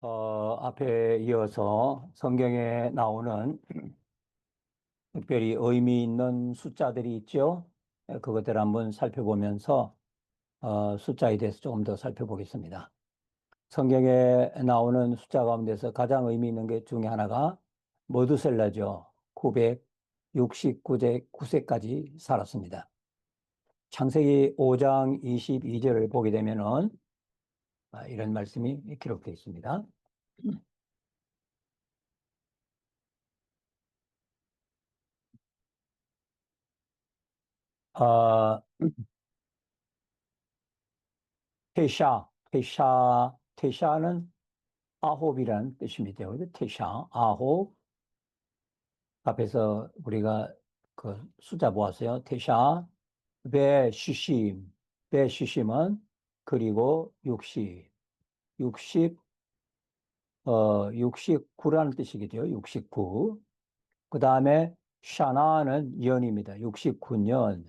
앞에 이어서 성경에 나오는 특별히 의미 있는 숫자들이 있죠. 그것들을 한번 살펴보면서 숫자에 대해서 조금 더 살펴보겠습니다. 성경에 나오는 숫자 가운데서 가장 의미 있는 게 중에 하나가 머두셀라죠. 969세까지 살았습니다. 창세기 5장 22절을 보게 되면은 이런 말씀이 기록되어 있습니다. 아, 테샤는 아홉이라는 뜻입니다. 그래서 테샤, 아홉. 앞에서 우리가 그 숫자 보았어요. 테샤, 베시심은 그리고 69라는 뜻이겠죠. 69. 그 다음에 샤나는 년입니다. 69년을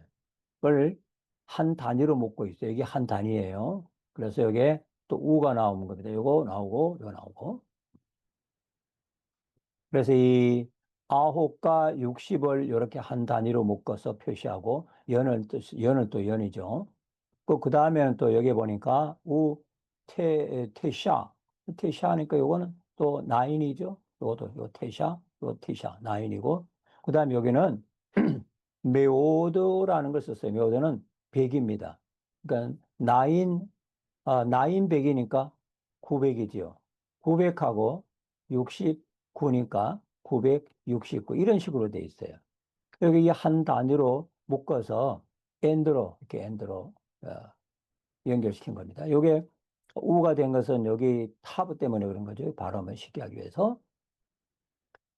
한 단위로 묶고 있어요. 이게 한 단위예요. 그래서 여기에 또 우가 나오는 겁니다. 요거 나오고, 요거 나오고. 그래서 이 아홉과 60을 이렇게 한 단위로 묶어서 표시하고, 연은 또 연이죠. 그 다음에는 또 여기 보니까 테샤니까 요거는 또 나인이죠. 요 테샤, 나인이고. 그 다음에 여기는 메오드라는 걸 썼어요. 메오드는 100입니다. 그러니까 나인 100이니까 900이지요. 900하고 69니까 969 이런 식으로 돼 있어요. 여기 한 단위로 묶어서 이렇게 엔드로 어, 연결시킨 겁니다. 이게 우가 된 것은 여기 타브 때문에 그런 거죠. 발음을 쉽게 하기 위해서.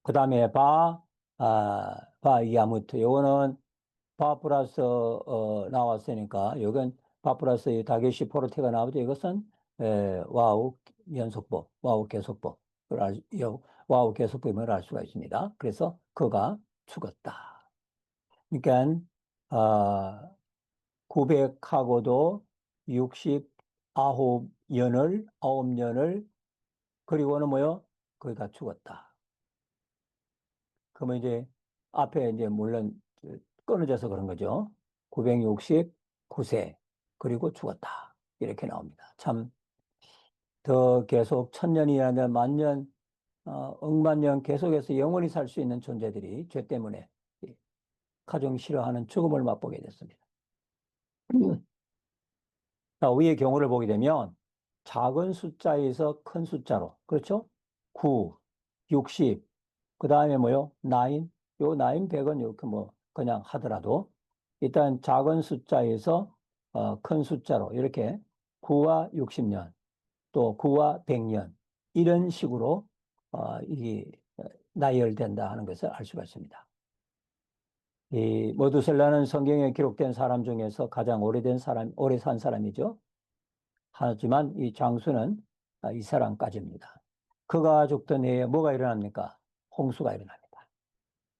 그 다음에 바 이아무트. 요거는 바 플러스 나왔으니까 이건 바 플러스 이 다게시 포르테가 나오죠. 이것은 와우 연속법, 와우 계속법, 와우 계속법을 알 수가 있습니다. 그래서 그가 죽었다. 그러니까 900하고도 69년을 9년을 그리고는 뭐요? 그가 죽었다. 그러면 이제 앞에 이제 물론 끊어져서 그런 거죠. 969세 그리고 죽었다. 이렇게 나옵니다. 참 더 계속 천년이 아니라 만년, 억만년 계속해서 영원히 살 수 있는 존재들이 죄 때문에 가정 싫어하는 죽음을 맛보게 됐습니다. 자, 위의 경우를 보게 되면 작은 숫자에서 큰 숫자로, 그렇죠? 9, 60, 그 다음에 뭐요? 9, 요 9, 100은 이렇게 뭐 그냥 하더라도 일단 작은 숫자에서 큰 숫자로 이렇게 9와 60년 또 9와 100년 이런 식으로 이게 나열된다 하는 것을 알 수가 있습니다. 이 머두셀라는 성경에 기록된 사람 중에서 가장 오래 산 사람이죠. 하지만 이 장수는 이 사람까지입니다. 그가 죽던 해에 뭐가 일어납니까? 홍수가 일어납니다.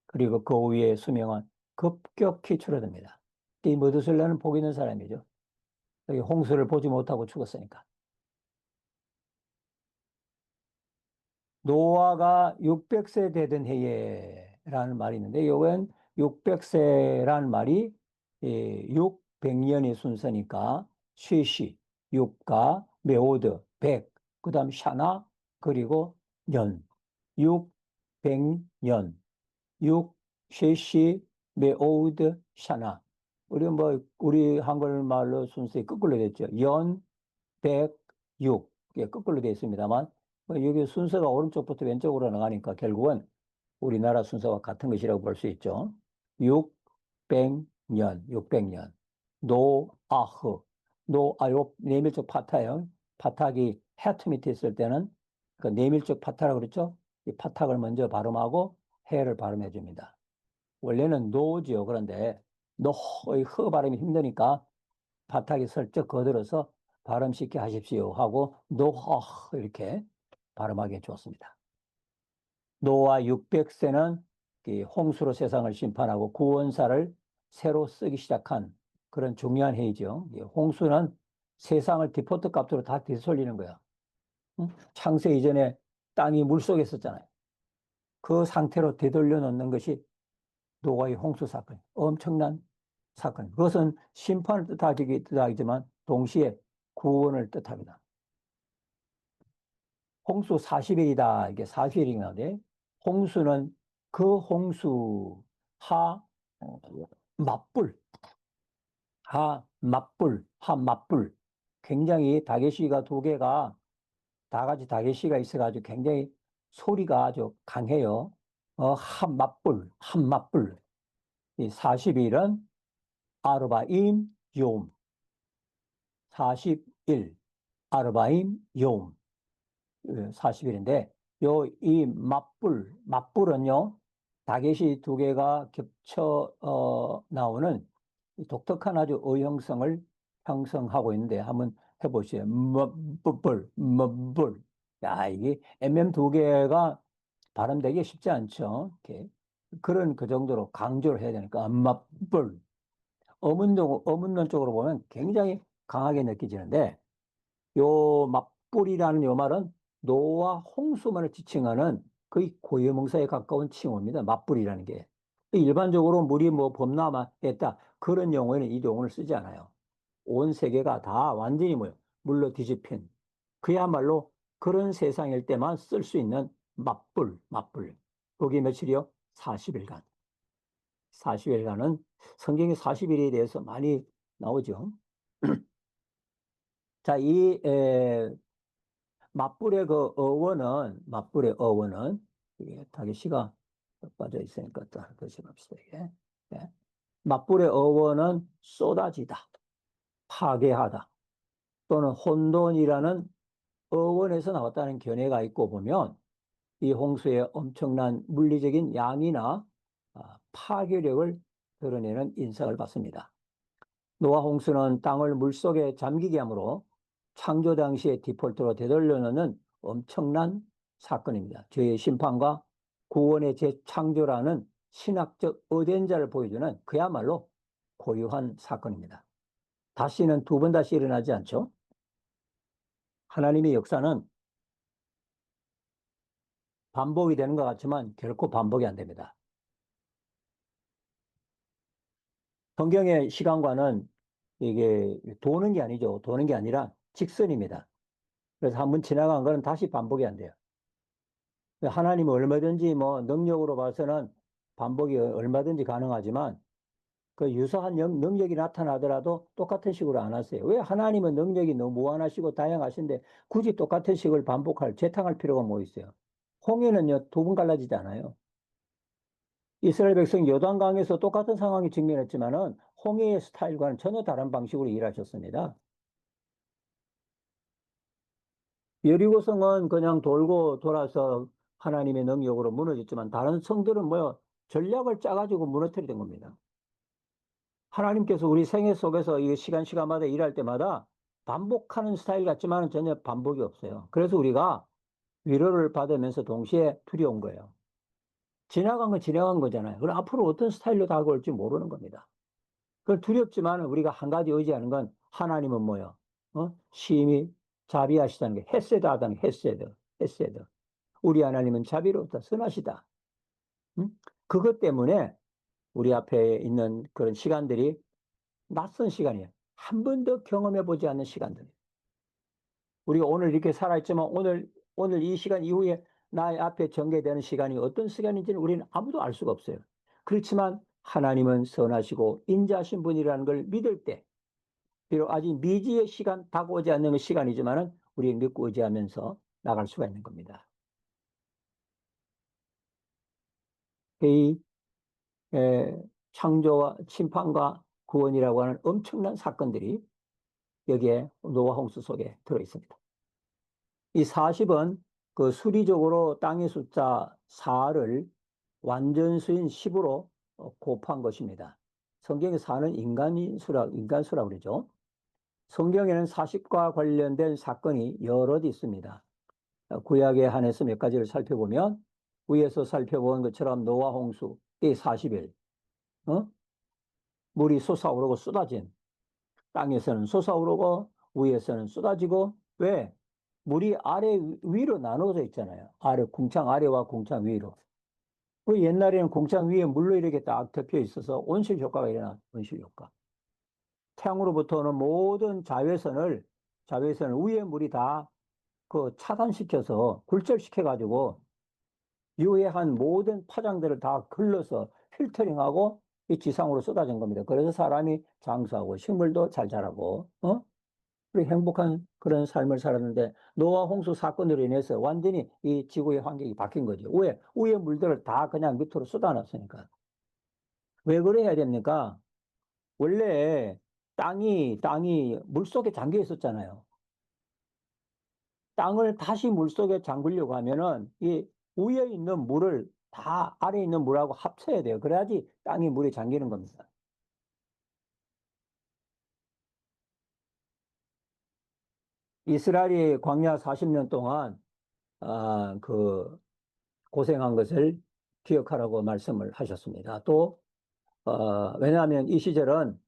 그리고 그 위에 수명은 급격히 줄어듭니다. 이 머두셀라는 복 있는 사람이죠. 여기 홍수를 보지 못하고 죽었으니까. 노아가 600세 되던 해에라는 말이 있는데 이건 600세라는 말이 600년의 순서니까 쉐시, 육가, 메오드, 100, 그 다음 샤나, 그리고 년, 600년, 6, 쉐시, 메오드, 샤나. 우리 한글말로 순서에 거꾸로 됐죠. 연, 100, 6. 예, 거꾸로 되어 있습니다만, 여기 순서가 오른쪽부터 왼쪽으로 나가니까 결국은 우리나라 순서와 같은 것이라고 볼 수 있죠. 600년, 600년. 노아흐. 요 내밀적 파타예요. 파탁이 해트 밑에 있을 때는 그 내밀적 파타라고 그랬죠. 이 파탁을 먼저 발음하고 해를 발음해 줍니다. 원래는 노지요. 그런데 이 허 발음이 힘드니까 바닥에 슬쩍 거들어서 발음 쉽게 하십시오 하고 노하 이렇게 발음하게 해주었습니다. 노아 600세는 홍수로 세상을 심판하고 구원사를 새로 쓰기 시작한 그런 중요한 해이죠. 홍수는 세상을 디포트 값으로 다 뒤설리는 거야. 응? 창세 이전에 땅이 물속에 있었잖아요. 그 상태로 되돌려 놓는 것이 노아의 홍수 사건. 엄청난 사건. 그것은 심판을 뜻하기지만 동시에 구원을 뜻합니다. 홍수 40일이다. 이게 40일인가인데 홍수는 그 홍수 어, 맞불 맞불 굉장히 다개시가 두 개가 다 같이 다개시가 있어가지고 굉장히 소리가 아주 강해요. 한맞불 이 40일은 아르바임 욤 40일 아르바임 욤 40일인데 요 이 맞불은요 다개시 두 개가 겹쳐 나오는 이 독특한 아주 어형성을 형성하고 있는데 한번 해보시죠. 맞불 야 이게 두 개가 발음되기 쉽지 않죠. 이렇게. 그런 그 정도로 강조를 해야 되니까 맞불 어문론 쪽으로 보면 굉장히 강하게 느껴지는데 요 맞불이라는 요 말은 노와 홍수만을 지칭하는 거의 고유명사에 가까운 칭호입니다. 맞불이라는 게. 일반적으로 물이 뭐 범람했다. 그런 용어에는 이 용어를 쓰지 않아요. 온 세계가 다 완전히 뭐요? 물로 뒤집힌. 그야말로 그런 세상일 때만 쓸 수 있는 맞불. 거기 며칠이요? 40일간. 40일간은 성경의 40일에 대해서 많이 나오죠. 자, 맞불의 어원은, 이게 타겟시가 빠져 있으니까 또 다시 봅시다, 이게. 네. 맞불의 어원은 쏟아지다, 파괴하다, 또는 혼돈이라는 어원에서 나왔다는 견해가 있고 보면 이 홍수의 엄청난 물리적인 양이나 파괴력을 드러내는 인상을 받습니다. 노아 홍수는 땅을 물속에 잠기게 하므로 창조 당시의 디폴트로 되돌려 놓는 엄청난 사건입니다. 죄의 심판과 구원의 재창조라는 신학적 의존자를 보여주는 그야말로 고유한 사건입니다. 다시는 두 번 다시 일어나지 않죠. 하나님의 역사는 반복이 되는 것 같지만 결코 반복이 안 됩니다. 성경의 시간과는 이게 도는 게 아니죠. 도는 게 아니라 직선입니다. 그래서 한번 지나간 거는 다시 반복이 안 돼요. 하나님은 얼마든지 뭐 능력으로 봐서는 반복이 얼마든지 가능하지만 그 유사한 능력이 나타나더라도 똑같은 식으로 안 하세요. 왜 하나님은 능력이 너무 무한하시고 다양하신데 굳이 똑같은 식을 재탕할 필요가 뭐 있어요? 홍해는요, 두 번 갈라지지 않아요. 이스라엘 백성 요단강에서 똑같은 상황이 직면했지만은 홍해의 스타일과는 전혀 다른 방식으로 일하셨습니다. 여리고성은 그냥 돌고 돌아서 하나님의 능력으로 무너졌지만 다른 성들은 뭐요? 전략을 짜가지고 무너뜨리는 겁니다. 하나님께서 우리 생애 속에서 이 시간마다 일할 때마다 반복하는 스타일 같지만 전혀 반복이 없어요. 그래서 우리가 위로를 받으면서 동시에 두려운 거예요. 지나간 건 지나간 거잖아요. 그럼 앞으로 어떤 스타일로 다가올지 모르는 겁니다. 그 두렵지만 우리가 한 가지 의지하는 건 하나님은 뭐요? 심히 자비하시다는 게 헤세드 하다는 헤세드. 우리 하나님은 자비롭다, 선하시다. 응? 그것 때문에 우리 앞에 있는 그런 시간들이 낯선 시간이에요. 한 번도 경험해 보지 않는 시간들. 우리가 오늘 이렇게 살아있지만 오늘 이 시간 이후에 나의 앞에 전개되는 시간이 어떤 시간인지는 우리는 아무도 알 수가 없어요. 그렇지만 하나님은 선하시고 인자하신 분이라는 걸 믿을 때, 비록 아직 미지의 시간, 다가오지 않는 시간이지만은 우리는 믿고 의지하면서 나갈 수가 있는 겁니다. 이 창조와 심판과 구원이라고 하는 엄청난 사건들이 여기에 노아 홍수 속에 들어 있습니다. 이 40은 그 수리적으로 땅의 숫자 4를 완전수인 10으로 곱한 것입니다. 성경의 4는 인간수라고 그러죠. 성경에는 40과 관련된 사건이 여럿 있습니다. 구약에 한해서 몇 가지를 살펴보면 위에서 살펴본 것처럼 노아 홍수, 이 40일, 물이 솟아오르고 쏟아진 땅에서는 솟아오르고 위에서는 쏟아지고 왜? 물이 아래 위로 나눠져 있잖아요. 아래 궁창 아래와 궁창 위로. 그 옛날에는 궁창 위에 물로 이렇게 딱 덮여 있어서 온실 효과가 일어나. 온실 효과. 태양으로부터 오는 모든 자외선을 위에 물이 다 그 차단시켜서 굴절시켜가지고 유해한 모든 파장들을 다 걸러서 필터링하고 이 지상으로 쏟아진 겁니다. 그래서 사람이 장수하고 식물도 잘 자라고, 그리고 행복한 그런 삶을 살았는데 노아 홍수 사건으로 인해서 완전히 이 지구의 환경이 바뀐 거죠. 왜? 위에 물들을 다 그냥 밑으로 쏟아놨으니까. 왜 그래야 됩니까? 원래 땅이 물속에 잠겨 있었잖아요. 땅을 다시 물속에 잠그려고 하면은 이 위에 있는 물을 다 아래에 있는 물하고 합쳐야 돼요. 그래야지 땅이 물에 잠기는 겁니다. 이스라엘이 광야 40년 동안 그 고생한 것을 기억하라고 말씀을 하셨습니다. 또 왜냐하면 이 시절은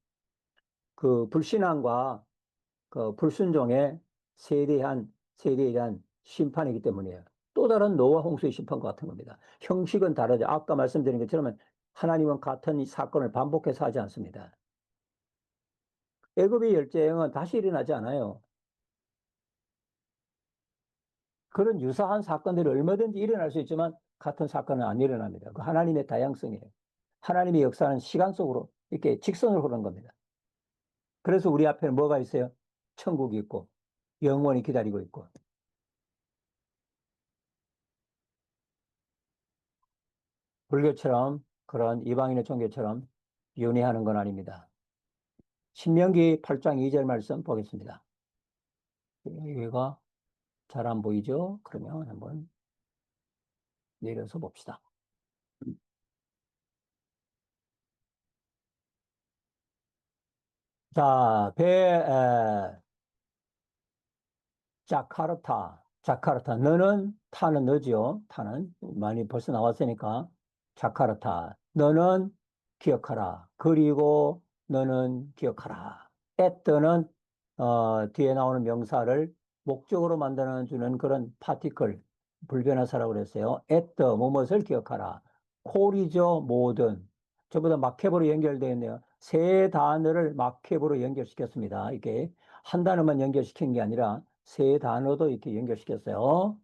그 불신앙과 그 불순종의 세대에 대한 심판이기 때문이에요. 또 다른 노아 홍수의 심판과 같은 겁니다. 형식은 다르죠. 아까 말씀드린 것처럼 하나님은 같은 이 사건을 반복해서 하지 않습니다. 애굽의 열재행은 다시 일어나지 않아요. 그런 유사한 사건들이 얼마든지 일어날 수 있지만 같은 사건은 안 일어납니다. 그 하나님의 다양성이에요. 하나님의 역사는 시간 속으로 이렇게 직선으로 흐르는 겁니다. 그래서 우리 앞에는 뭐가 있어요? 천국이 있고 영원히 기다리고 있고. 불교처럼 그런 이방인의 종교처럼 윤회하는 건 아닙니다. 신명기 8장 2절 말씀 보겠습니다. 여기가 잘 안 보이죠? 그러면 한번 내려서 봅시다. 자, 자카르타. 너는 타는 너지요. 타는 많이 벌써 나왔으니까 자카르타. 너는 기억하라. 그리고 너는 기억하라. 에뜨는 뒤에 나오는 명사를 목적으로 만드는 주는 그런 파티클 불변화사라고 그랬어요. 에뜨 무엇을 기억하라. 콜이죠. 모든. 저보다 마케브로 연결되어 있네요. 세 단어를 마케브로 연결시켰습니다. 이게 한 단어만 연결시킨 게 아니라 세 단어도 이렇게 연결시켰어요.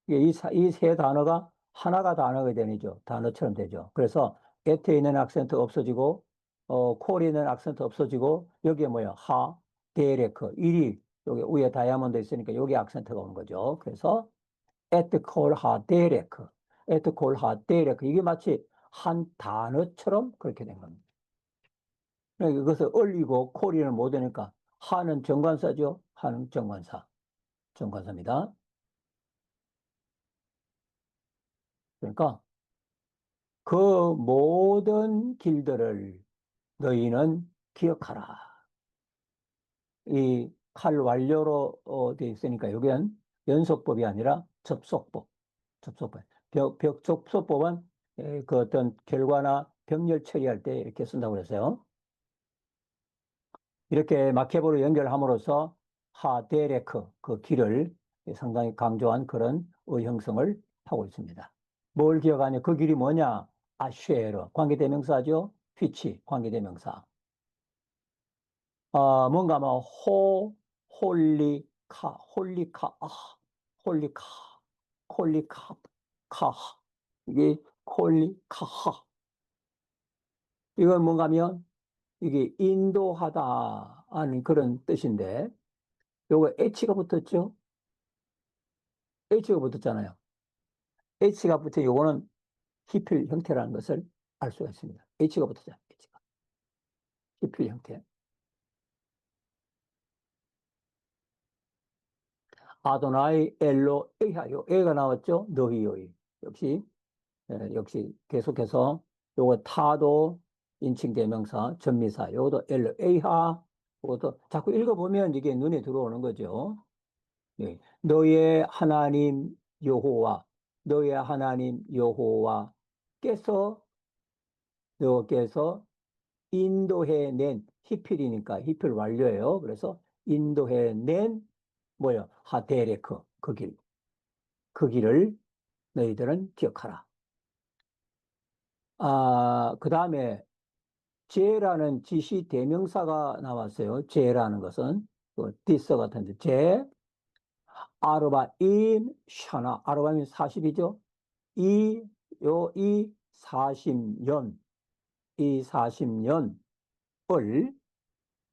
이 세 단어가 하나가 단어가 되죠. 단어처럼 되죠. 그래서 에트에 있는 악센트 없어지고, 콜에 있는 악센트 없어지고, 여기에 뭐야? 데레크. 일이 여기 위에 다이아몬드 있으니까 여기 악센트가 오는 거죠. 그래서 에트 콜 데레크. 에트 콜 데레크. 이게 마치 한 단어처럼 그렇게 된 겁니다. 그러니까 이것을 얼리고 콜이는 못 되니까 하는 정관사죠. 하는 정관사. 정관사입니다. 그러니까 그 모든 길들을 너희는 기억하라. 이 칼 완료로 되어 있으니까 여기는 연속법이 아니라 접속법. 접속법. 접속법은 그 어떤 결과나 병렬 처리할 때 이렇게 쓴다고 그랬어요. 이렇게 마케보로 연결함으로써 하데레크 그 길을 상당히 강조한 그런 의형성을 하고 있습니다. 뭘 기억하냐? 그 길이 뭐냐? 아쉐르 관계대명사죠. 휘치 관계대명사. 뭔가 뭐 홀리카, 홀리카, 콜리카, 카. 이게 콜리카하. 이건 뭔가 하면 이게 인도하다 하는 그런 뜻인데 요거 H가 붙었죠? H가 붙었잖아요. H가 붙은 요거는 히필 형태라는 것을 알 수가 있습니다. H가 붙었잖아요. H가. 히필 형태. 아도나이 엘로 에하요. 에가 나왔죠? 너희요이. 역시, 역시 계속해서 요거 타도 인칭 대명사, 전미사. 요것도 엘로 에하. 요것도 자꾸 읽어보면 이게 눈에 들어오는 거죠. 네. 너의 하나님 여호와, 너의 하나님 여호와께서 여호께서 인도해낸 히필이니까 히필 완료예요. 그래서 인도해낸 뭐요? 하데레크. 그 길. 그 길을 너희들은 기억하라. 그 다음에 제라는 지시 대명사가 나왔어요. 제라는 것은 그 디스 같은데 제 아르바임 샤나 아르바임 40이죠. 이 40년 이 40년을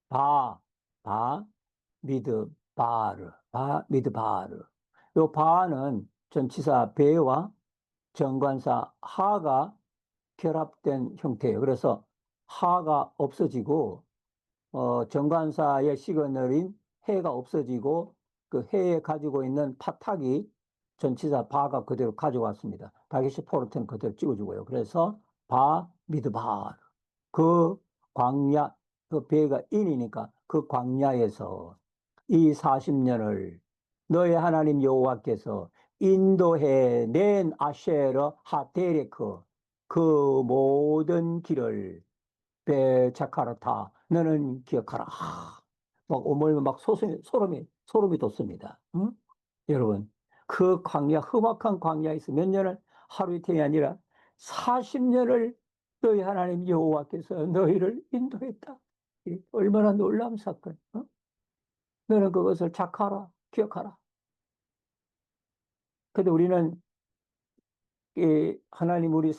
바, 바, 미드바르. 요 바는 전치사 베와 정관사 하가 결합된 형태예요. 그래서 하가 없어지고 정관사의 시그널인 해가 없어지고 그 해에 가지고 있는 파탁이 전치사 바가 그대로 가져왔습니다. 다기시 포르테는 그대로 찍어주고요. 그래서 미드바 그 광야 그 배가 인이니까 그 광야에서 이 40년을 너의 하나님 여호와께서 인도해 낸 아쉐러 하데레크 그 모든 길을 베자카르타 너는 기억하라. 막 오물 막 소름이 돋습니다. 응? 여러분 그 광야 험악한 광야에서 몇 년을 하루 이틀이 아니라 40년을 너희 하나님 여호와께서 너희를 인도했다. 얼마나 놀라운 사건. 어? 너는 그것을 착하라, 기억하라. 근데 우리는 이 하나님 우리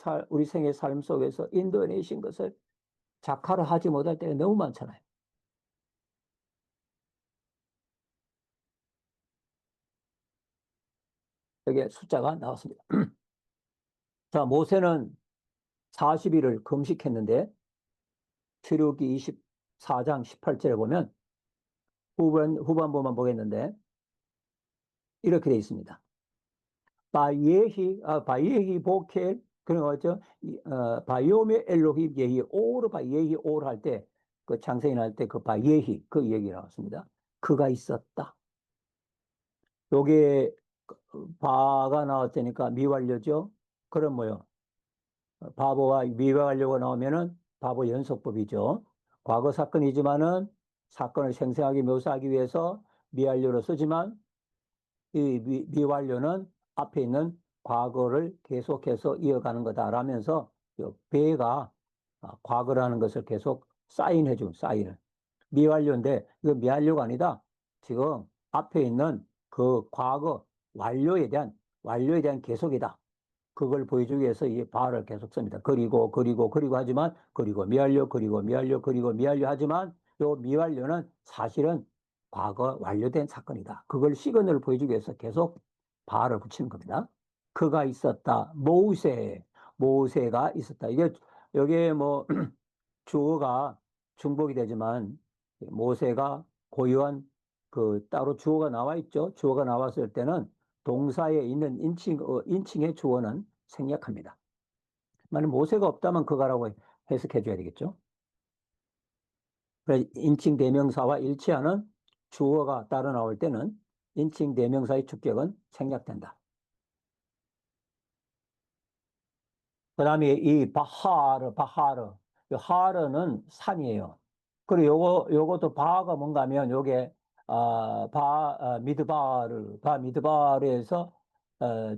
생의 삶 속에서 인도해내신 것을 작하라 하지 못할 때가 너무 많잖아요. 여기에 숫자가 나왔습니다. 자, 모세는 40일을 금식했는데 출애굽기 24장 18절에 보면 후반부만 보겠는데 이렇게 되어 있습니다. 바예히 보켈 그런 거죠. 바요메 엘로히 예히 오르 바예히 오르 할 때 그 창세인 할 때 그 바예히 그 얘기 나왔습니다. 그가 있었다. 요게 바가 나왔으니까 미완료죠. 그럼 뭐요? 바보와 미완료가 나오면은 바보 연속법이죠. 과거 사건이지만은 사건을 생생하게 묘사하기 위해서 미완료로 쓰지만 이 미완료는 앞에 있는 과거를 계속해서 이어가는 거다라면서 배가 과거라는 것을 계속 사인을. 미완료인데 이거 미완료가 아니다. 지금 앞에 있는 그 과거 완료에 대한 계속이다. 그걸 보여주기 위해서 이 바를 계속 씁니다. 그리고 하지만 그리고 미완료 하지만 요 미완료는 사실은 과거 완료된 사건이다. 그걸 시그널을 보여주기 위해서 계속 바를 붙이는 겁니다. 그가 있었다. 모세가 있었다. 이게 여기에 뭐 주어가 중복이 되지만 모세가 고유한 그 따로 주어가 나와 있죠. 주어가 나왔을 때는 동사에 있는 인칭의 주어는 생략합니다. 만약 모세가 없다면 그거라고 해석해 줘야 되겠죠. 그래서 인칭 대명사와 일치하는 주어가 따로 나올 때는 인칭 대명사의 주격은 생략된다. 그 다음에 이 바하르. 이 하르는 산이에요. 그리고 요것도 바가 뭔가 하면 요게, 미드바르에서,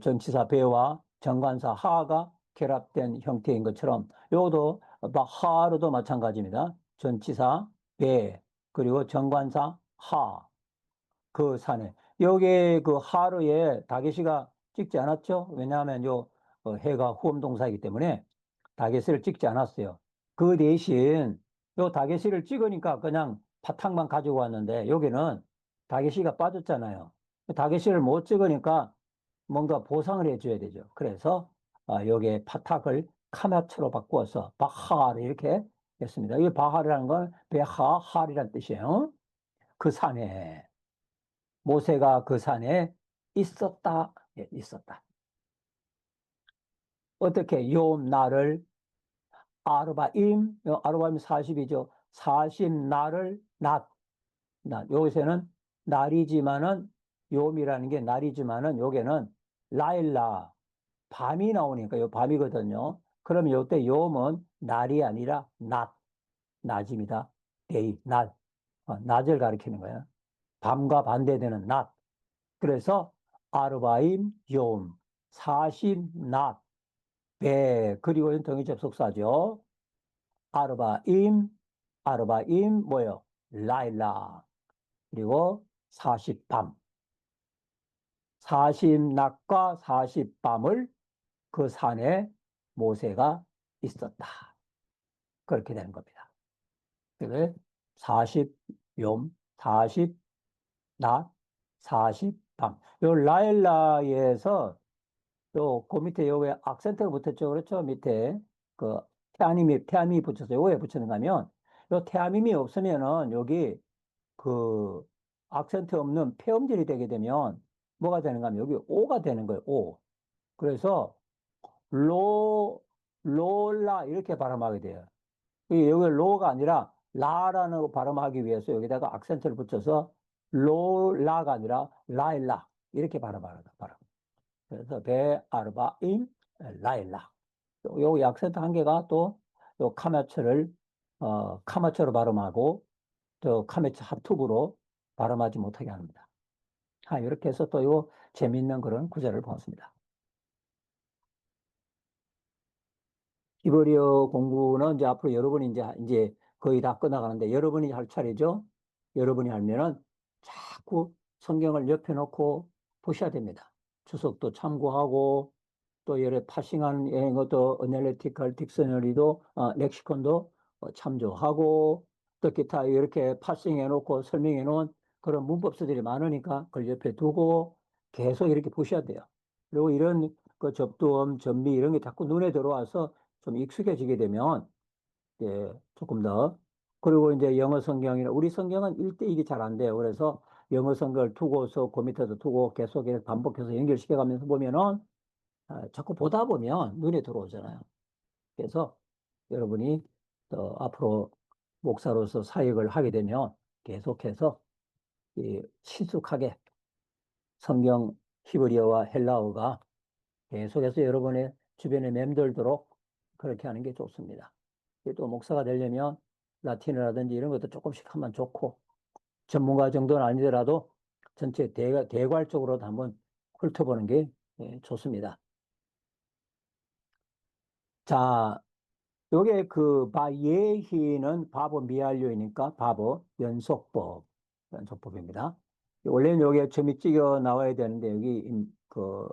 전치사 배와 정관사 하가 결합된 형태인 것처럼 요것도 바하르도 마찬가지입니다. 전치사 배, 그리고 정관사 하, 그 산에. 여기에 그 하루에 다계시가 찍지 않았죠? 왜냐하면 해가 후엄동사이기 때문에 다계시를 찍지 않았어요. 그 대신 요 다계시를 찍으니까 그냥 바탕만 가지고 왔는데 여기는 다계시가 빠졌잖아요. 다계시를 못 찍으니까 뭔가 보상을 해줘야 되죠. 그래서 여기에 파탁을 카마츠로 바꾸어서 바하를 이렇게 했습니다. 이 바하라는 건 베하할이라는 뜻이에요. 그 산에. 모세가 그 산에 있었다. 예, 있었다. 어떻게 요 날을 아르바임 40이죠. 40날을 요새는 날이지만은 요미라는 게 날이지만은 요게는 라일라 밤이 나오니까 요 밤이거든요. 그럼 요때 요음은 날이 아니라 낮입니다. 낮을 가리키는 거예요. 밤과 반대되는 낮. 그래서 아르바임, 욤, 40, 낫, 배, 그리고 동의 접속사죠. 아르바임, 아르바임, 뭐요? 라일락. 그리고 40밤. 40낮과 40밤을 그 산에 모세가 있었다. 그렇게 되는 겁니다. 그래 40욤, 40낮, 40밤. 요 라일라에서 또 그 밑에 요게 악센트가 붙었죠. 그렇죠? 밑에 그 태아님이 붙였어요. 왜 붙였는가 하면 요 태아님이 없으면은 여기 그 악센트 없는 폐음절이 되게 되면 뭐가 되는가 하면 여기 오가 되는 거예요. 오. 그래서 로, 롤라 이렇게 발음하게 돼요. 여기 로가 아니라 라라는 거 발음하기 위해서 여기다가 악센트를 붙여서 롤라가 아니라 라일락 이렇게 발음하는 발음. 그래서 베아르바임 라일락. 요 악센트 한 개가 또 요 카마처를 카마처로 발음하고 또 카메처 합투부로 발음하지 못하게 합니다. 이렇게 해서 또 요 재미있는 그런 구절을 보았습니다. 히브리어 공부는 이제 앞으로 여러분이 이제 거의 다 끝나가는데 여러분이 할 차례죠. 여러분이 하면은 자꾸 성경을 옆에 놓고 보셔야 됩니다. 주석도 참고하고 또 여러 파싱한 것도 어널리티컬 딕셔너리도 렉시콘도 참조하고 또 기타 이렇게 파싱해 놓고 설명해 놓은 그런 문법서들이 많으니까 그걸 옆에 두고 계속 이렇게 보셔야 돼요. 그리고 이런 그 접두음, 전미 이런 게 자꾸 눈에 들어와서 좀 익숙해지게 되면 조금 더 그리고 이제 영어 성경이나 우리 성경은 1대1이 잘 안 돼요. 그래서 영어 성경을 두고서 그 밑에도 두고 계속 이렇게 반복해서 연결시켜 가면서 보면은 자꾸 보다 보면 눈에 들어오잖아요. 그래서 여러분이 또 앞으로 목사로서 사역을 하게 되면 계속해서 이 친숙하게 성경 히브리어와 헬라어가 계속해서 여러분의 주변에 맴돌도록 그렇게 하는 게 좋습니다. 또 목사가 되려면 라틴어라든지 이런 것도 조금씩 하면 좋고 전문가 정도는 아니더라도 전체 대괄적으로도 한번 훑어보는 게 좋습니다. 자, 요게 그 바예히는 바보 미완료이니까 바보 연속법입니다. 원래는 여기에 점이 찍어 나와야 되는데 여기 그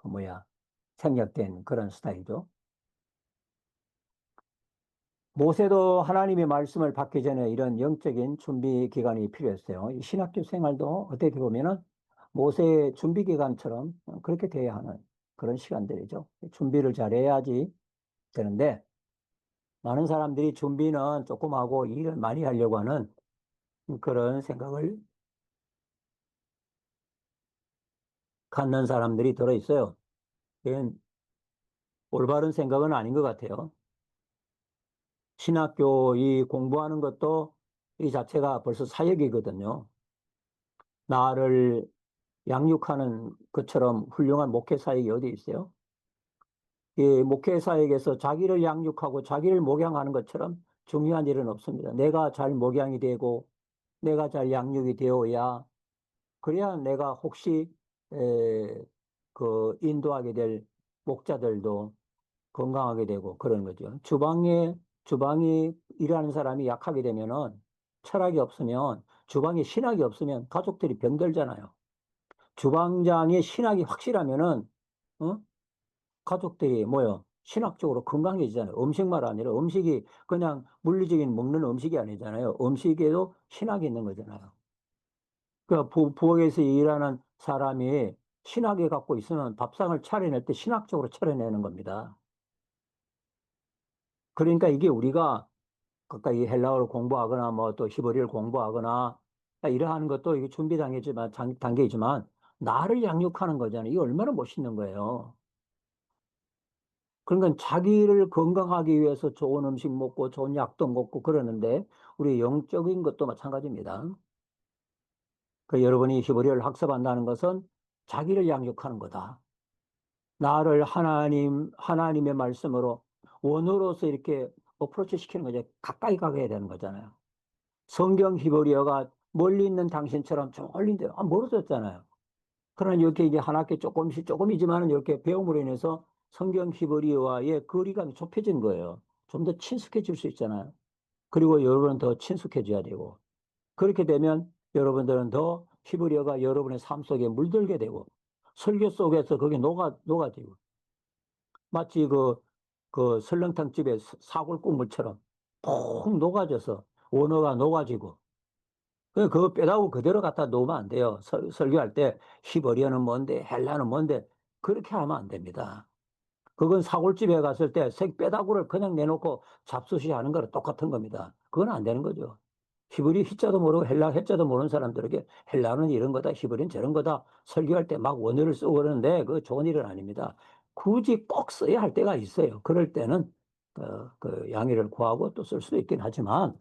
뭐야 생략된 그런 스타일이죠. 모세도 하나님의 말씀을 받기 전에 이런 영적인 준비 기간이 필요했어요. 이 신학교 생활도 어떻게 보면은 모세의 준비 기간처럼 그렇게 돼야 하는 그런 시간들이죠. 준비를 잘해야지 되는데 많은 사람들이 준비는 조금 하고 일을 많이 하려고 하는 그런 생각을 갖는 사람들이 들어 있어요. 이건 올바른 생각은 아닌 것 같아요. 신학교 이 공부하는 것도 이 자체가 벌써 사역이거든요. 나를 양육하는 것처럼 훌륭한 목회 사역이 어디 있어요? 이 목회 사역에서 자기를 양육하고 자기를 목양하는 것처럼 중요한 일은 없습니다. 내가 잘 목양이 되고 내가 잘 양육이 되어야 그래야 내가 혹시 그 인도하게 될 목자들도 건강하게 되고 그런 거죠. 주방이 일하는 사람이 약하게 되면은 철학이 없으면 주방에 신학이 없으면 가족들이 병들잖아요. 주방장의 신학이 확실하면은 어? 가족들이 뭐요? 신학적으로 건강해지잖아요. 음식만 아니라 음식이 그냥 물리적인 먹는 음식이 아니잖아요. 음식에도 신학이 있는 거잖아요. 그 부엌에서 일하는 사람이 신학에 갖고 있으면 밥상을 차려낼 때 신학적으로 차려내는 겁니다. 그러니까 이게 우리가 가까이 헬라어를 공부하거나 뭐 또 히브리어를 공부하거나 이러한 것도 이게 준비 단계이지만 나를 양육하는 거잖아요. 이게 얼마나 멋있는 거예요. 그러니까 자기를 건강하기 위해서 좋은 음식 먹고 좋은 약도 먹고 그러는데 우리 영적인 것도 마찬가지입니다. 그 여러분이 히브리어를 학습한다는 것은 자기를 양육하는 거다. 나를 하나님의 말씀으로 원어로서 이렇게 어프로치 시키는 거죠. 가까이 가게 해야 되는 거잖아요. 성경 히브리어가 멀리 있는 당신처럼 저 멀리인데 멀어졌잖아요. 그러나 이렇게 이제 한 학기 조금씩 조금이지만은 이렇게 배움으로 인해서 성경 히브리어와의 거리감이 좁혀진 거예요. 좀 더 친숙해질 수 있잖아요. 그리고 여러분은 더 친숙해져야 되고 그렇게 되면 여러분들은 더 히브리어가 여러분의 삶 속에 물들게 되고 설교 속에서 그게 녹아지고 마치 그 설렁탕 집의 사골 국물처럼 푹 녹아져서 원어가 녹아지고 그거 빼다고 그대로 갖다 놓으면 안 돼요. 설교할 때 히브리어는 뭔데 헬라는 뭔데 그렇게 하면 안 됩니다. 그건 사골집에 갔을 때 색 빼다구를 그냥 내놓고 잡수시 하는 거랑 똑같은 겁니다. 그건 안 되는 거죠. 히브리 히자도 모르고 헬라 해자도 모르는 사람들에게 헬라는 이런 거다, 히브리는 저런 거다 설교할 때 막 원어를 쓰고 그러는데 그거 좋은 일은 아닙니다. 굳이 꼭 써야 할 때가 있어요. 그럴 때는 그 양해를 구하고 또 쓸 수도 있긴 하지만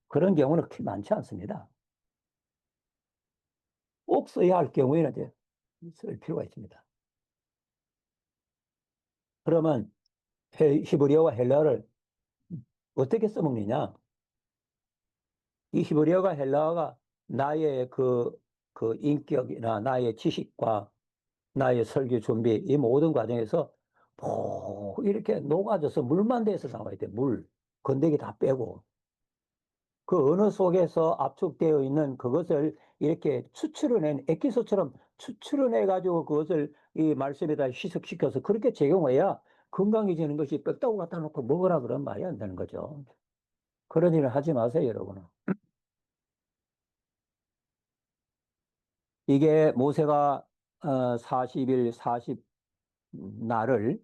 그런 경우는 그렇게 많지 않습니다. 꼭 써야 할 경우에는 이제 쓸 필요가 있습니다. 그러면 히브리어와 헬라어를 어떻게 써먹느냐? 이 히브리어가 헬라어가 나의 그 인격이나 나의 지식과 나의 설교 준비 이 모든 과정에서 푹 이렇게 녹아져서 물만 돼서 나와야 돼. 물. 건더기 다 빼고. 그 언어 속에서 압축되어 있는 그것을 이렇게 추출해낸 액기스처럼 추출해내가지고 그것을 이 말씀에다 희석시켜서 그렇게 적용해야 건강해지는 것이 뼈다구 갖다 놓고 먹으라 그런 말이 안 되는 거죠. 그런 일을 하지 마세요, 여러분은. 이게 모세가 40일, 40날을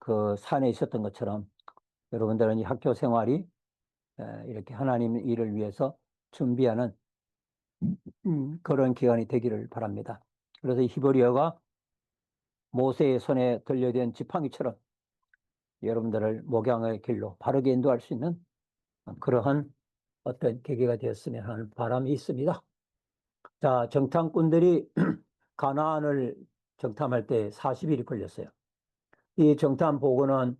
그 산에 있었던 것처럼 여러분들은 이 학교 생활이 이렇게 하나님 일을 위해서 준비하는 그런 기간이 되기를 바랍니다. 그래서 이 히브리어가 모세의 손에 들려된 지팡이처럼 여러분들을 목양의 길로 바르게 인도할 수 있는 그러한 어떤 계기가 되었으면 하는 바람이 있습니다. 자, 정탐꾼들이 가나안을 정탐할 때 40일이 걸렸어요. 이 정탐 보고는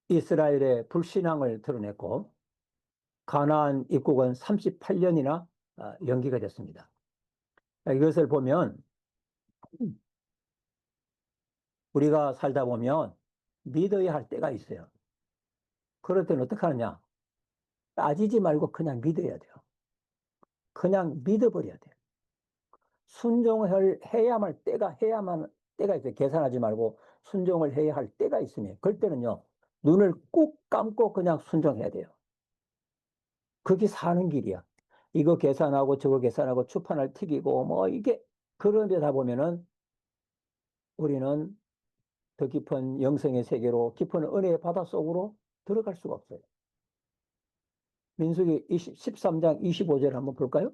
이스라엘의 불신앙을 드러냈고 가나안 입국은 38년이나 연기가 됐습니다. 이것을 보면 우리가 살다 보면 믿어야 할 때가 있어요. 그럴 때는 어떻게 하느냐? 따지지 말고 그냥 믿어야 돼요. 그냥 믿어버려야 돼요. 순종을 해야만 해야만 때가 있어요. 계산하지 말고 순종을 해야 할 때가 있으면 그럴 때는요. 눈을 꾹 감고 그냥 순종해야 돼요. 그게 사는 길이야. 이거 계산하고 저거 계산하고 추판을 튀기고 뭐 이게 그런 데다 보면은 우리는 더 깊은 영성의 세계로 깊은 은혜의 바다 속으로 들어갈 수가 없어요. 민수기 13장 25절 한번 볼까요?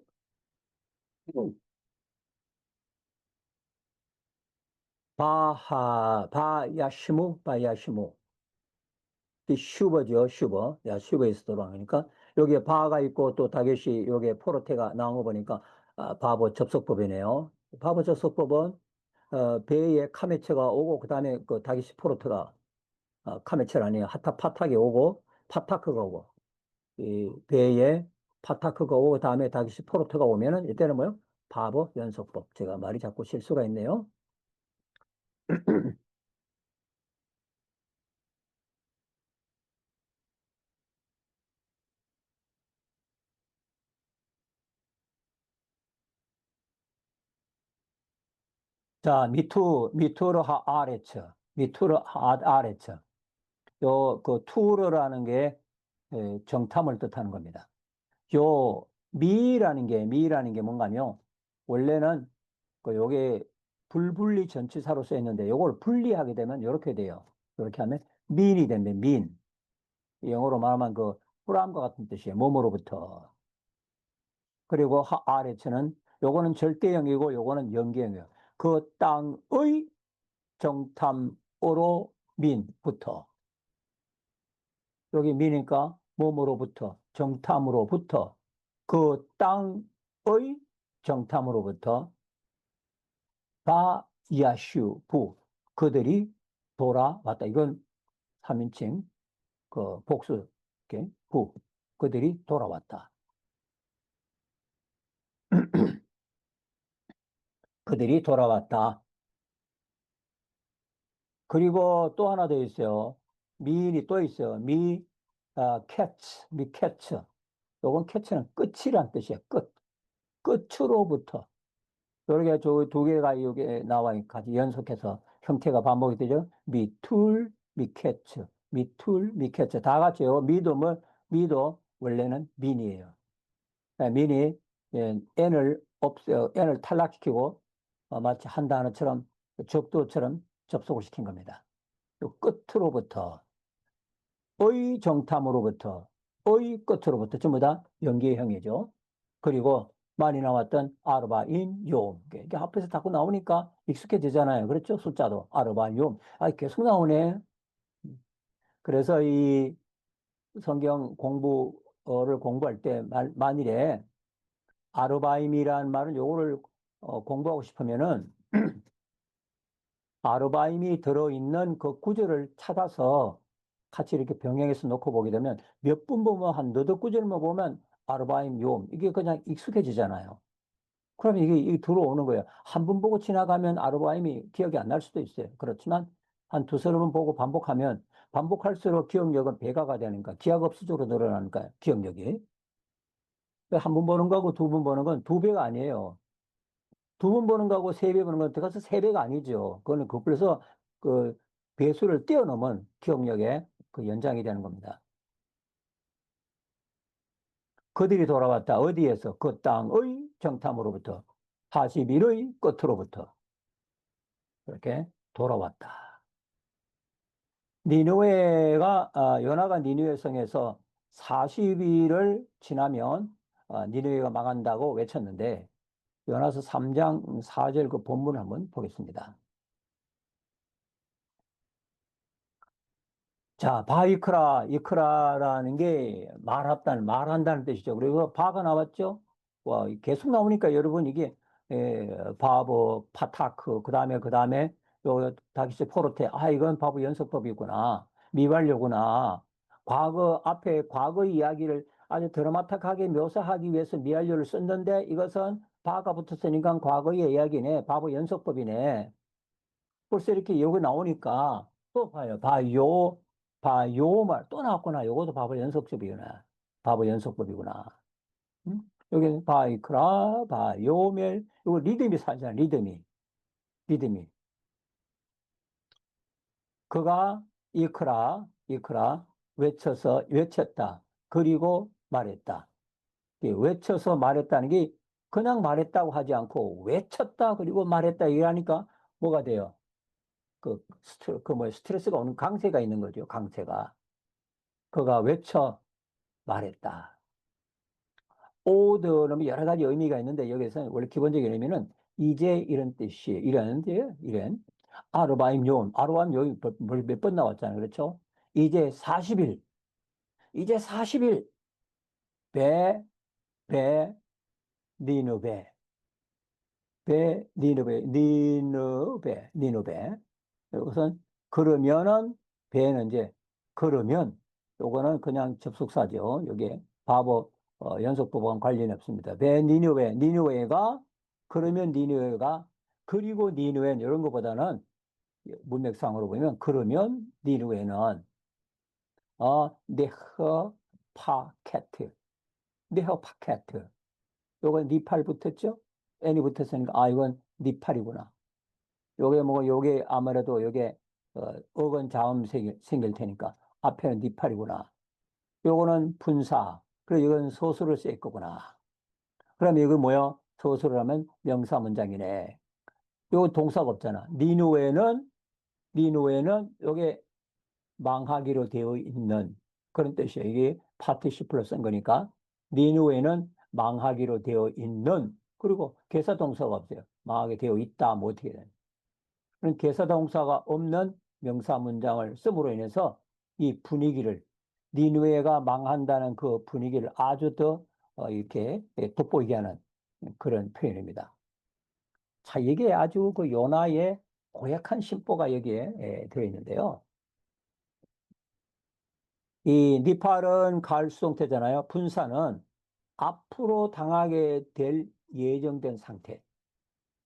바야시무. 이 슈버죠, 슈버. 야, 슈버에서 돌아가니까 여기에 바가 있고 또 다겟이 여기에 포르테가 나온 거 보니까 바보 접속법이네요. 바보 접속법은 배에 카메체가 오고 그다음에 그 다겟이 포르테가 카메체가 아니에요. 파탁이 오고 파타크가 오고 이 배에 파타크가 오고 그다음에 다겟이 포르테가 오면은 이때는 뭐요? 바보 연속법. 제가 말이 자꾸 실수가 있네요. 자, 미투르 하 아레츠. 미투르 하 아레츠. 그 투르라는 게 정탐을 뜻하는 겁니다. 미라는 게 뭔가요? 원래는 요게 불분리 전치사로 써 있는데 요걸 분리하게 되면 이렇게 돼요. 이렇게 하면 민이 된대, 민. 영어로 말하면 그 프롬과 같은 뜻이에요. 몸으로부터. 그리고 아래처는 요거는 절대형이고 요거는 연계형이에요. 그 땅의 정탐으로 민부터. 여기 미니까 몸으로부터, 정탐으로부터, 그 땅의 정탐으로부터 바야슈 부 그들이 돌아왔다. 이건 3인칭 그 복수 부 그들이 돌아왔다. 그들이 돌아왔다. 그리고 또 하나 더 있어요. 미인이 또 있어요. 캐치, 캐츠. 요건 캐치는 끝이란 뜻이에요. 끝으로부터. 이렇게 저 두 개가 여기 나와 같이 연속해서 형태가 반복이 되죠. 미툴, 미캐츠. 다 같이요. 미도 원래는 민이에요. 네, 민이 예, n을 탈락시키고 마치 한 단어처럼 접두어처럼 접속을 시킨 겁니다. 요 끝으로부터 정탐으로부터 끝으로부터 전부 다 연계형이죠. 그리고 많이 나왔던 아르바인 욤 이게 앞에서 자꾸 나오니까 익숙해지잖아요. 그렇죠? 숫자도 아르바인 욤 계속 나오네. 그래서 이 성경 공부를 공부할 때 만일에 아르바임이라는 말은 요거를 공부하고 싶으면은 아르바임이 들어있는 그 구절을 찾아서 같이 이렇게 병행해서 놓고 보게 되면 몇 분 보면 한 너덟 구절만 보면 아르바임 욤 이게 그냥 익숙해지잖아요. 그럼 이게 들어오는 거예요. 한 번 보고 지나가면 아르바임이 기억이 안 날 수도 있어요. 그렇지만 한 두세 번 보고 반복하면 반복할수록 기억력은 배가가 되니까 기하급수적으로 늘어나니까 기억력이. 한 번 보는 거하고 두 번 보는 건 두 배가 아니에요. 두 번 보는 거하고 세 배 보는 건 들어가서 세 배가 아니죠. 그래서 그 배수를 뛰어넘은 기억력의 그 연장이 되는 겁니다. 그들이 돌아왔다. 어디에서? 그 땅의 정탐으로부터. 41의 끝으로부터. 이렇게 돌아왔다. 요나가 니느웨 성에서 40일을 지나면 니느웨가 망한다고 외쳤는데 요나서 3장 4절 그 본문을 한번 보겠습니다. 자, 이크라라는 게 말한다는 뜻이죠. 그리고 바가 나왔죠? 와, 계속 나오니까 여러분 이게, 바보, 파타크, 그 다음에, 다기스 포르테. 이건 바보 연습법이구나. 미완료구나. 앞에 과거 이야기를 아주 드라마틱하게 묘사하기 위해서 미완료를 썼는데 이것은 바가 붙었으니까 과거의 이야기네. 바보 연습법이네. 벌써 이렇게 여기 나오니까 또 봐요. 봐요 말 또 나왔구나. 요것도 바보 연속법이구나. 바보 연속법이구나. 응? 여기 바이크라, 바요멜, 요거 리듬이 살잖아. 리듬이. 그가 이크라, 외쳤다. 그리고 말했다. 외쳐서 말했다는 게 그냥 말했다고 하지 않고 외쳤다. 그리고 말했다. 이러니까 뭐가 돼요? 스트레스가 오는 강세가 있는 거죠. 강세가. 그가 외쳐 말했다. 오더는 여러 가지 의미가 있는데 여기서 원래 기본적인 의미는 이제 이런 뜻이에요. 이런. 아르바임 요 몇 번 나왔잖아요. 그렇죠? 이제 40일, 이제 40일, 배, 배, 니느베, 니느베. 이것은 그러면은 배는 이제 그러면 요거는 그냥 접속사죠. 여기에 바보 연속법은 관련이 없습니다. 배 니느웨가 그러면 니느웨가 그리고 니느웨는 이런 것보다는 문맥상으로 보면 그러면 니느웨는 네허 파케트 네허 파케트 요거 니팔 붙었죠? n이 붙었으니까 이건 니팔이구나. 요게 아무래도 어근 자음 생길 테니까 앞에는 니팔이구나. 요거는 분사. 그리고 이건 소수를 쓸 거구나. 그러면 이거 뭐야? 소수를 하면 명사 문장이네. 요 동사가 없잖아. 니누에는 요게 망하기로 되어 있는 그런 뜻이에요. 이게 파티시플로 쓴 거니까. 니누에는 망하기로 되어 있는 그리고 계사 동사가 없어요. 망하게 되어 있다. 뭐 어떻게 돼? 그런 개사동사가 없는 명사 문장을 씀으로 인해서 이 분위기를 니누에가 망한다는 그 분위기를 아주 더 이렇게 돋보이게 하는 그런 표현입니다. 자, 이게 아주 그 요나의 고약한 심보가 여기에 들어있는데요. 이 니팔은 가을수동태잖아요. 분사는 앞으로 당하게 될 예정된 상태.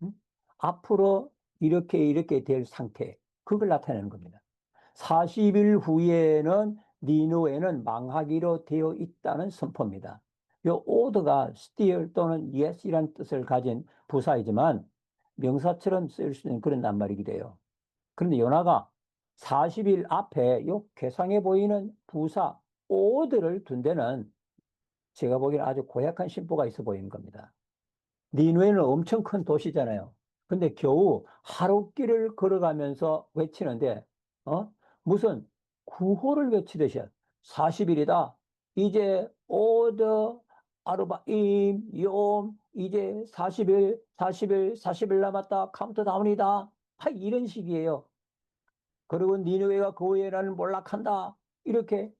음? 앞으로 이렇게 될 상태, 그걸 나타내는 겁니다. 40일 후에는 니누에는 망하기로 되어 있다는 선포입니다. 이 order가 still 또는 yes이라는 뜻을 가진 부사이지만 명사처럼 쓰일 수 있는 그런 낱말이기도 해요. 그런데 요나가 40일 앞에 요 괴상해 보이는 부사 order를 둔 데는 제가 보기에는 아주 고약한 심보가 있어 보이는 겁니다. 니누에는 엄청 큰 도시잖아요. 근데 겨우 하룻길을 걸어가면서 외치는데, 어? 무슨 구호를 외치듯이 40일이다. 이제 오더 아르바임 욤 이제 40일, 40일, 40일 남았다. 카운트다운이다. 이런 식이에요. 그리고 니누에가 그 후에는 몰락한다. 이렇게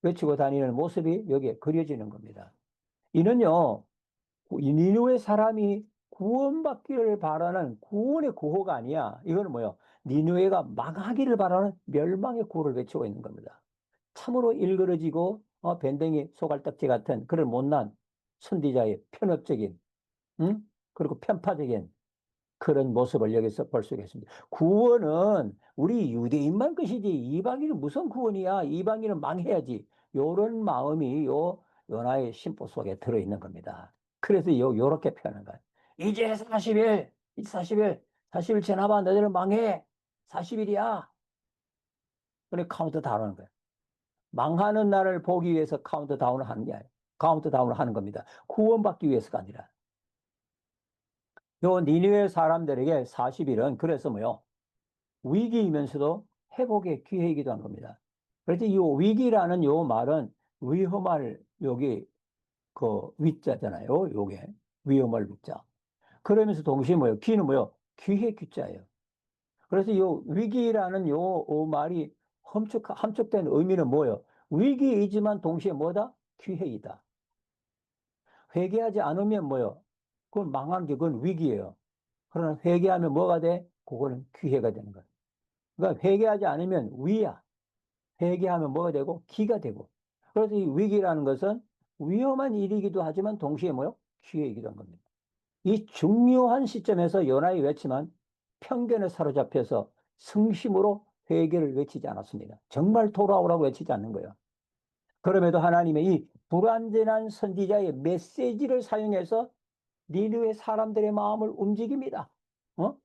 외치고 다니는 모습이 여기에 그려지는 겁니다. 이는요, 이 니누의 사람이 구원받기를 바라는 구원의 구호가 아니야. 이거는 뭐요? 니누에가 망하기를 바라는 멸망의 구호를 외치고 있는 겁니다. 참으로 일그러지고 밴댕이 소갈딱지 같은 그런 못난 선지자의 편협적인, 응? 그리고 편파적인 그런 모습을 여기서 볼 수 있겠습니다. 구원은 우리 유대인만 것이지 이방인은 무슨 구원이야? 이방인은 망해야지. 요런 마음이 요 요나의 심보 속에 들어있는 겁니다. 그래서 요렇게 표현한 거예요. 이제 40일, 40일, 40일 지나봐. 너희들은 망해. 40일이야. 그래 카운트다운 하는 거예요. 망하는 날을 보기 위해서 카운트다운을 하는 게 아니에요. 카운트다운을 하는 겁니다. 구원받기 위해서가 아니라. 요 니느웨 사람들에게 40일은 그래서 뭐요? 위기이면서도 회복의 기회이기도 한 겁니다. 그래서 이 위기라는 요 말은 위험할 여기 그 위자잖아요. 요게 위험할 위자. 그러면서 동시에 뭐요? 기는 뭐요? 기회 기자예요. 그래서 요 위기라는 요 말이 함축된 의미는 뭐예요? 위기이지만 동시에 뭐다? 기회이다. 회개하지 않으면 뭐요? 그건 망한 게 그건 위기예요. 그러나 회개하면 뭐가 돼? 그거는 기회가 되는 거예요. 그러니까 회개하지 않으면 위야. 회개하면 뭐가 되고 기가 되고. 그래서 이 위기라는 것은 위험한 일이기도 하지만 동시에 뭐요? 기회이기도 한 겁니다. 이 중요한 시점에서 요나이 외치만 편견에 사로잡혀서 성심으로 회개를 외치지 않았습니다. 정말 돌아오라고 외치지 않는 거예요. 그럼에도 하나님의 이 불완전한 선지자의 메시지를 사용해서 니느웨 사람들의 마음을 움직입니다. 어?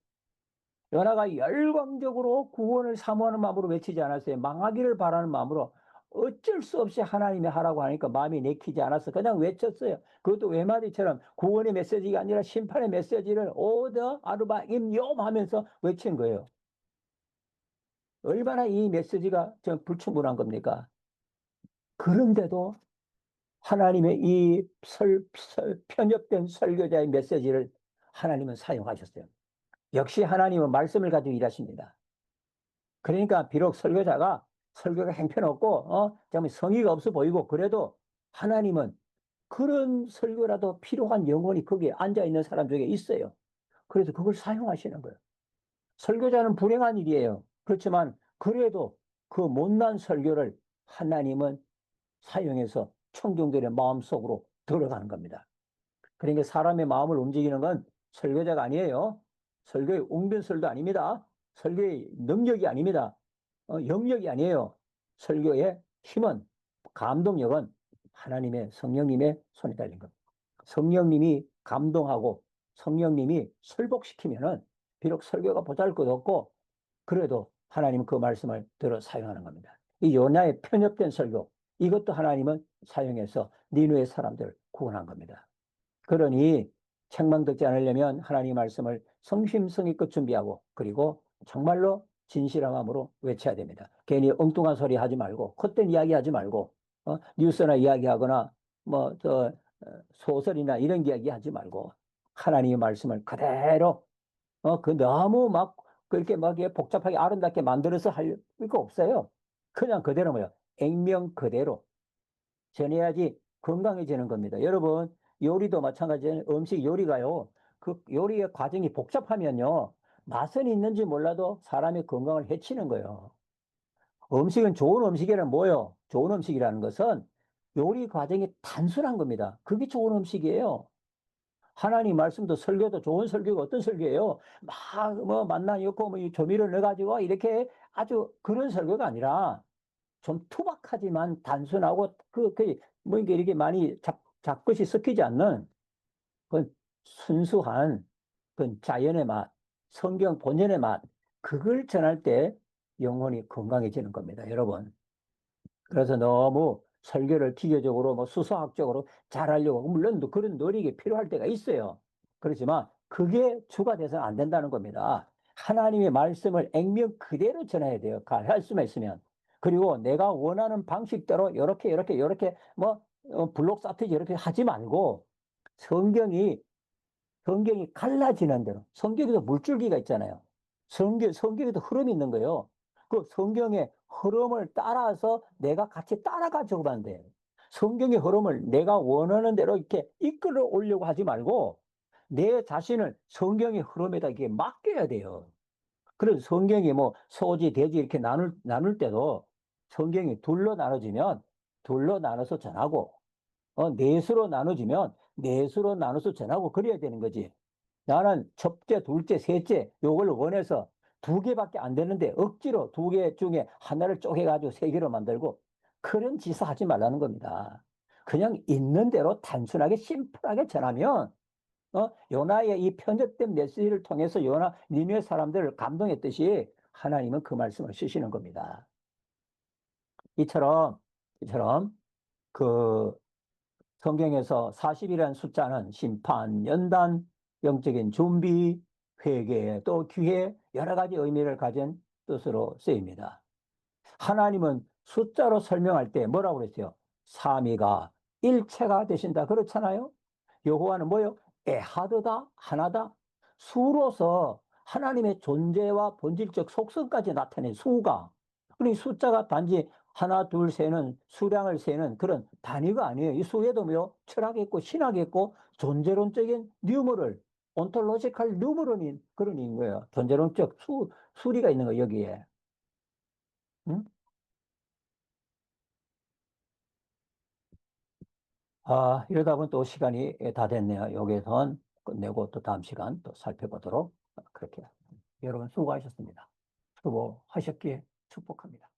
연하가 열광적으로 구원을 사모하는 마음으로 외치지 않았어요. 망하기를 바라는 마음으로 어쩔 수 없이 하나님이 하라고 하니까 마음이 내키지 않아서 그냥 외쳤어요. 그것도 외마디처럼 구원의 메시지가 아니라 심판의 메시지를 오더 아르바 임욤 하면서 외친 거예요. 얼마나 이 메시지가 좀 불충분한 겁니까? 그런데도 하나님의 이 편협된 설교자의 메시지를 하나님은 사용하셨어요. 역시 하나님은 말씀을 가지고 일하십니다. 그러니까 비록 설교가 형편없고 좀 성의가 없어 보이고 그래도 하나님은 그런 설교라도 필요한 영혼이 거기에 앉아 있는 사람 중에 있어요. 그래서 그걸 사용하시는 거예요. 설교자는 불행한 일이에요. 그렇지만 그래도 그 못난 설교를 하나님은 사용해서 청중들의 마음속으로 들어가는 겁니다. 그러니까 사람의 마음을 움직이는 건 설교자가 아니에요. 설교의 웅변설도 아닙니다. 설교의 능력이 아닙니다. 영역이 아니에요. 설교의 힘은, 감동력은 하나님의 성령님의 손에 달린 겁니다. 성령님이 감동하고 성령님이 설복시키면은 비록 설교가 보잘것없고 그래도 하나님은 그 말씀을 들어 사용하는 겁니다. 이 요나의 편협된 설교, 이것도 하나님은 사용해서 니누의 사람들을 구원한 겁니다. 그러니 책망 듣지 않으려면 하나님 말씀을 성심성의껏 준비하고 그리고 정말로 진실한 마음으로 외쳐야 됩니다. 괜히 엉뚱한 소리 하지 말고 헛된 이야기 하지 말고 뉴스나 이야기하거나 뭐저 소설이나 이런 이야기 하지 말고 하나님의 말씀을 그대로 그 너무 막 그렇게 막 복잡하게 아름답게 만들어서 할 거 없어요. 그냥 그대로 뭐요? 액면 그대로 전해야지 건강해지는 겁니다. 여러분, 요리도 마찬가지예요. 음식 요리가요. 그 요리의 과정이 복잡하면요. 맛은 있는지 몰라도 사람의 건강을 해치는 거예요. 음식은 좋은 음식이란 뭐예요? 좋은 음식이라는 것은 요리 과정이 단순한 겁니다. 그게 좋은 음식이에요. 하나님 말씀도 설교도 좋은 설교가 어떤 설교예요? 막 뭐 만나 엮고 뭐 이 조미를 넣어가지고 이렇게 아주 그런 설교가 아니라 좀 투박하지만 단순하고 뭐 이게 많이 잡것이 섞이지 않는 그 순수한 그 자연의 맛, 성경 본연의 맛, 그걸 전할 때 영혼이 건강해지는 겁니다, 여러분. 그래서 너무 설교를 기계적으로 뭐 수사학적으로 잘하려고 물론 그런 노력이 필요할 때가 있어요. 그렇지만 그게 주가 돼서는 안 된다는 겁니다. 하나님의 말씀을 액면 그대로 전해야 돼요. 할 수만 있으면. 그리고 내가 원하는 방식대로 이렇게 뭐 블록 사트지 이렇게 하지 말고 성경이 성경이 갈라지는 대로 성경에도 물줄기가 있잖아요. 성경에도 흐름이 있는 거예요. 그 성경의 흐름을 따라서 내가 같이 따라가자고 하면 돼요. 성경의 흐름을 내가 원하는 대로 이렇게 이끌어 오려고 하지 말고 내 자신을 성경의 흐름에다 이렇게 맡겨야 돼요. 그래서 성경이 뭐 소지, 대지 이렇게 나눌 때도 성경이 둘로 나눠지면 둘로 나눠서 전하고 넷으로 나눠지면 넷으로 나눠서 전하고 그래야 되는 거지. 나는 첫째, 둘째, 셋째 요걸 원해서 두 개밖에 안 되는데 억지로 두 개 중에 하나를 쪼개가지고 세 개로 만들고 그런 짓을 하지 말라는 겁니다. 그냥 있는 대로 단순하게 심플하게 전하면 요나의 이 편집된 메시지를 통해서 요나 니네 사람들을 감동했듯이 하나님은 그 말씀을 쓰시는 겁니다. 이처럼 그 성경에서 40이라는 숫자는 심판, 연단, 영적인 준비, 회개, 또 기회, 여러 가지 의미를 가진 뜻으로 쓰입니다. 하나님은 숫자로 설명할 때 뭐라고 그랬어요? 삼위가 일체가 되신다. 그렇잖아요? 여호와는 뭐요? 에하드다, 하나다. 수로서 하나님의 존재와 본질적 속성까지 나타낸 수가. 그러니 숫자가 단지 하나, 둘, 셋은 수량을 세는 그런 단위가 아니에요. 이 수에도 뭐요? 철학이 있고 신학이 있고 존재론적인 뉴머럴, 온톨로지컬 뉴머럴인 그런 인 거예요. 존재론적 수리가 있는 거예요, 여기에. 응? 이러다 보면 또 시간이 다 됐네요. 여기선 끝내고 또 다음 시간 또 살펴보도록 그렇게. 여러분 수고하셨습니다. 수고하셨기에 축복합니다.